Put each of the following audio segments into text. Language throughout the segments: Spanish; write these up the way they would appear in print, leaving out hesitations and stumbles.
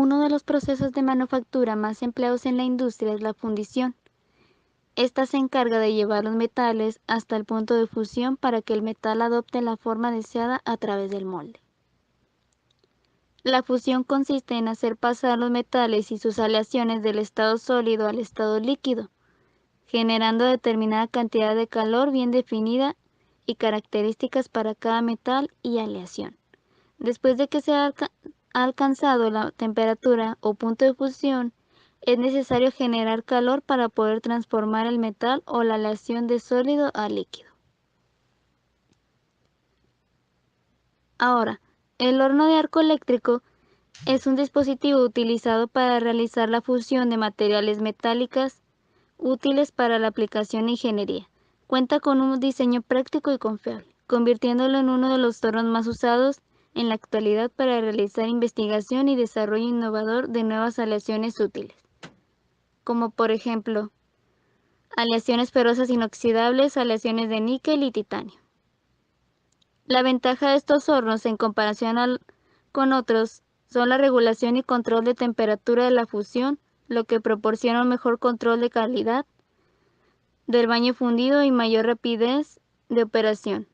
Uno de los procesos de manufactura más empleados en la industria es la fundición. Esta se encarga de llevar los metales hasta el punto de fusión para que el metal adopte la forma deseada a través del molde. La fusión consiste en hacer pasar los metales y sus aleaciones del estado sólido al estado líquido, generando determinada cantidad de calor bien definida y características para cada metal y aleación. Después de que se ha alcanzado la temperatura o punto de fusión, es necesario generar calor para poder transformar el metal o la aleación de sólido a líquido. Ahora, el horno de arco eléctrico es un dispositivo utilizado para realizar la fusión de materiales metálicas útiles para la aplicación de ingeniería. Cuenta con un diseño práctico y confiable, convirtiéndolo en uno de los hornos más usados en la actualidad para realizar investigación y desarrollo innovador de nuevas aleaciones útiles, como por ejemplo, aleaciones ferrosas inoxidables, aleaciones de níquel y titanio. La ventaja de estos hornos en comparación con otros son la regulación y control de temperatura de la fusión, lo que proporciona un mejor control de calidad del baño fundido y mayor rapidez de operación.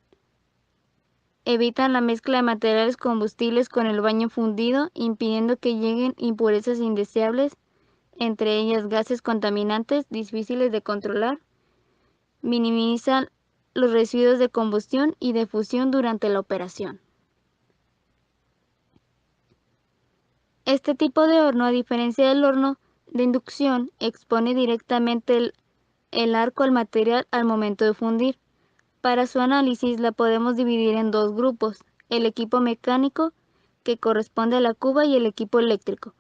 Evitan la mezcla de materiales combustibles con el baño fundido, impidiendo que lleguen impurezas indeseables, entre ellas gases contaminantes difíciles de controlar. Minimizan los residuos de combustión y de fusión durante la operación. Este tipo de horno, a diferencia del horno de inducción, expone directamente el arco al material al momento de fundir. Para su análisis la podemos dividir en dos grupos: el equipo mecánico, que corresponde a la cuba, y el equipo eléctrico.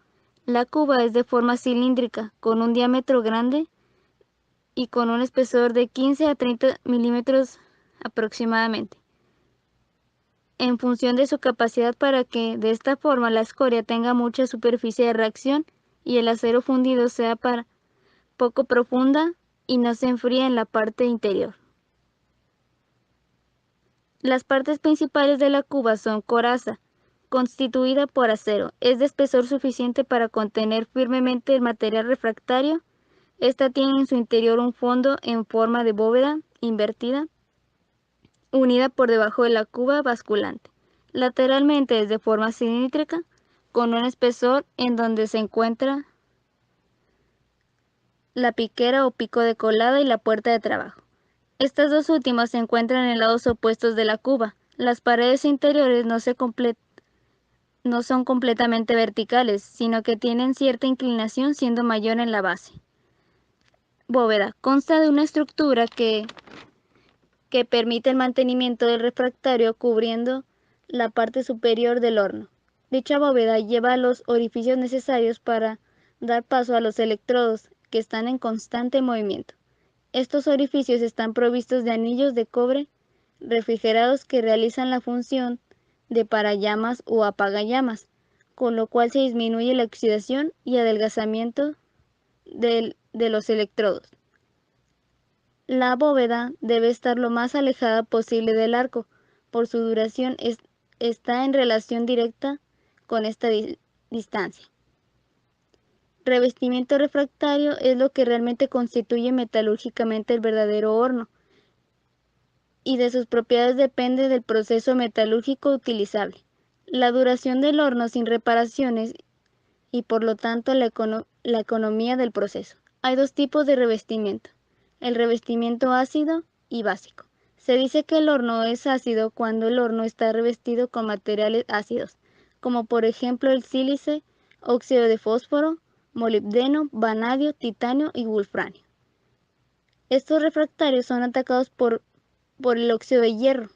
La cuba es de forma cilíndrica, con un diámetro grande y con un espesor de 15 a 30 milímetros aproximadamente, en función de su capacidad, para que de esta forma la escoria tenga mucha superficie de reacción y el acero fundido sea poco profunda y no se enfríe en la parte interior. Las partes principales de la cuba son coraza, constituida por acero. Es de espesor suficiente para contener firmemente el material refractario. Esta tiene en su interior un fondo en forma de bóveda invertida, unida por debajo de la cuba basculante. Lateralmente es de forma cilíndrica, con un espesor en donde se encuentra la piquera o pico de colada y la puerta de trabajo. Estas dos últimas se encuentran en lados opuestos de la cuba. Las paredes interiores no son completamente verticales, sino que tienen cierta inclinación, siendo mayor en la base. Bóveda consta de una estructura que permite el mantenimiento del refractario cubriendo la parte superior del horno. Dicha bóveda lleva los orificios necesarios para dar paso a los electrodos, que están en constante movimiento. Estos orificios están provistos de anillos de cobre refrigerados que realizan la función de parallamas o apagallamas, con lo cual se disminuye la oxidación y adelgazamiento de los electrodos. La bóveda debe estar lo más alejada posible del arco, por su duración está en relación directa con esta distancia. Revestimiento refractario es lo que realmente constituye metalúrgicamente el verdadero horno, y de sus propiedades depende del proceso metalúrgico utilizable, la duración del horno sin reparaciones y por lo tanto la economía del proceso. Hay dos tipos de revestimiento: el revestimiento ácido y básico. Se dice que el horno es ácido cuando el horno está revestido con materiales ácidos, como por ejemplo el sílice, óxido de fósforo, molibdeno, vanadio, titanio y wolframio. Estos refractarios son atacados por el óxido de hierro.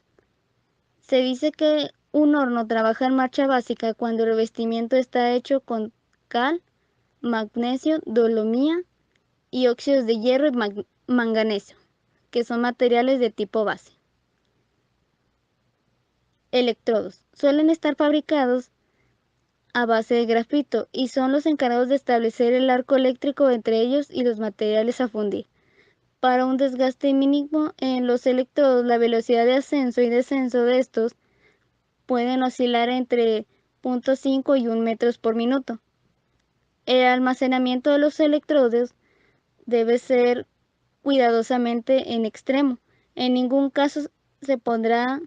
Se dice que un horno trabaja en marcha básica cuando el revestimiento está hecho con cal, magnesio, dolomía y óxidos de hierro y manganeso, que son materiales de tipo base. Electrodos suelen estar fabricados a base de grafito y son los encargados de establecer el arco eléctrico entre ellos y los materiales a fundir. Para un desgaste mínimo en los electrodos, la velocidad de ascenso y descenso de estos pueden oscilar entre 0.5 y 1 metros por minuto. El almacenamiento de los electrodos debe ser cuidadosamente en extremo. En ningún caso se pondrá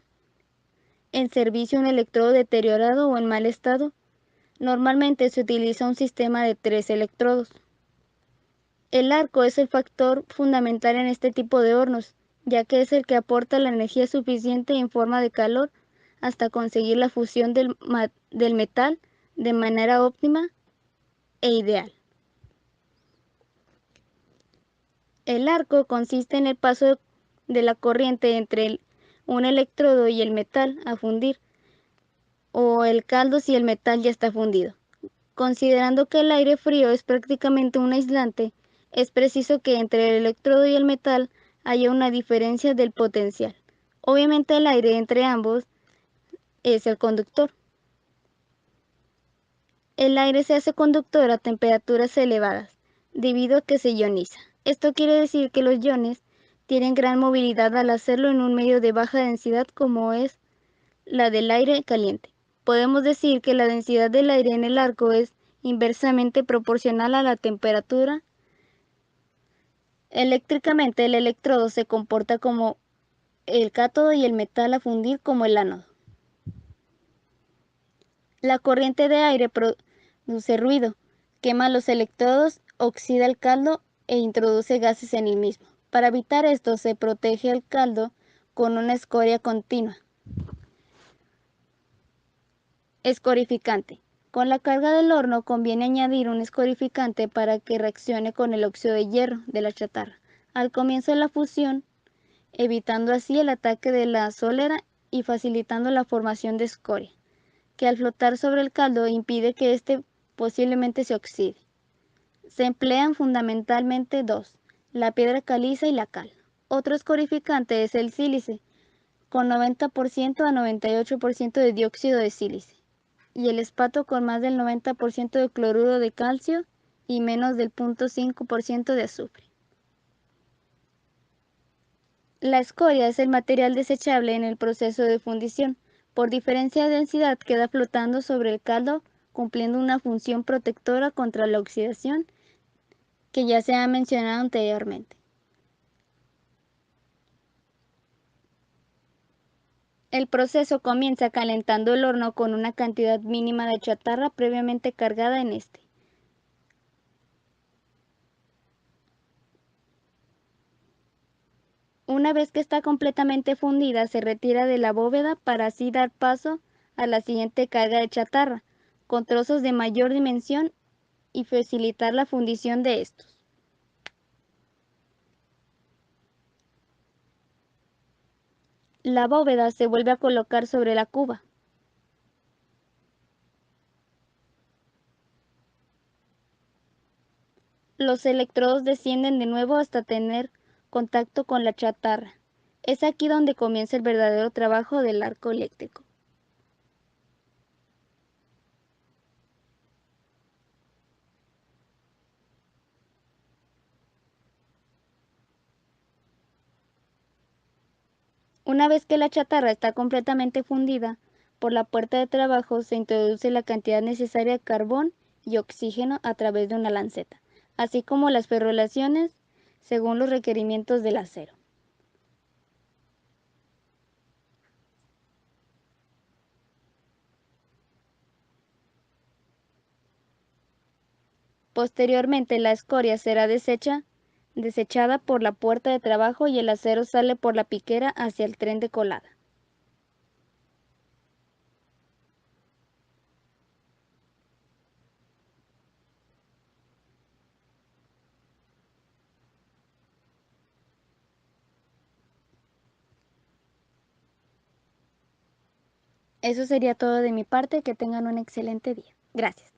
en servicio un electrodo deteriorado o en mal estado. Normalmente se utiliza un sistema de 3 electrodos. El arco es el factor fundamental en este tipo de hornos, ya que es el que aporta la energía suficiente en forma de calor hasta conseguir la fusión del metal de manera óptima e ideal. El arco consiste en el paso de la corriente entre un electrodo y el metal a fundir, o el caldo si el metal ya está fundido. Considerando que el aire frío es prácticamente un aislante, es preciso que entre el electrodo y el metal haya una diferencia del potencial. Obviamente el aire entre ambos es el conductor. El aire se hace conductor a temperaturas elevadas, debido a que se ioniza. Esto quiere decir que los iones tienen gran movilidad al hacerlo en un medio de baja densidad como es la del aire caliente. Podemos decir que la densidad del aire en el arco es inversamente proporcional a la temperatura. Eléctricamente, el electrodo se comporta como el cátodo y el metal a fundir como el ánodo. La corriente de aire produce ruido, quema los electrodos, oxida el caldo e introduce gases en el mismo. Para evitar esto, se protege el caldo con una escoria continua. Escorificante. Con la carga del horno conviene añadir un escorificante para que reaccione con el óxido de hierro de la chatarra al comienzo de la fusión, evitando así el ataque de la sólera y facilitando la formación de escoria, que al flotar sobre el caldo impide que éste posiblemente se oxide. Se emplean fundamentalmente dos, la piedra caliza y la cal. Otro escorificante es el sílice, con 90% a 98% de dióxido de sílice, y el espato con más del 90% de cloruro de calcio y menos del 0,5% de azufre. La escoria es el material desechable en el proceso de fundición. Por diferencia de densidad queda flotando sobre el caldo, cumpliendo una función protectora contra la oxidación que ya se ha mencionado anteriormente. El proceso comienza calentando el horno con una cantidad mínima de chatarra previamente cargada en este. Una vez que está completamente fundida, se retira de la bóveda para así dar paso a la siguiente carga de chatarra, con trozos de mayor dimensión y facilitar la fundición de estos. La bóveda se vuelve a colocar sobre la cuba. Los electrodos descienden de nuevo hasta tener contacto con la chatarra. Es aquí donde comienza el verdadero trabajo del arco eléctrico. Una vez que la chatarra está completamente fundida, por la puerta de trabajo se introduce la cantidad necesaria de carbón y oxígeno a través de una lanceta, así como las ferrulaciones según los requerimientos del acero. Posteriormente, la escoria será desechada por la puerta de trabajo y el acero sale por la piquera hacia el tren de colada. Eso sería todo de mi parte. Que tengan un excelente día. Gracias.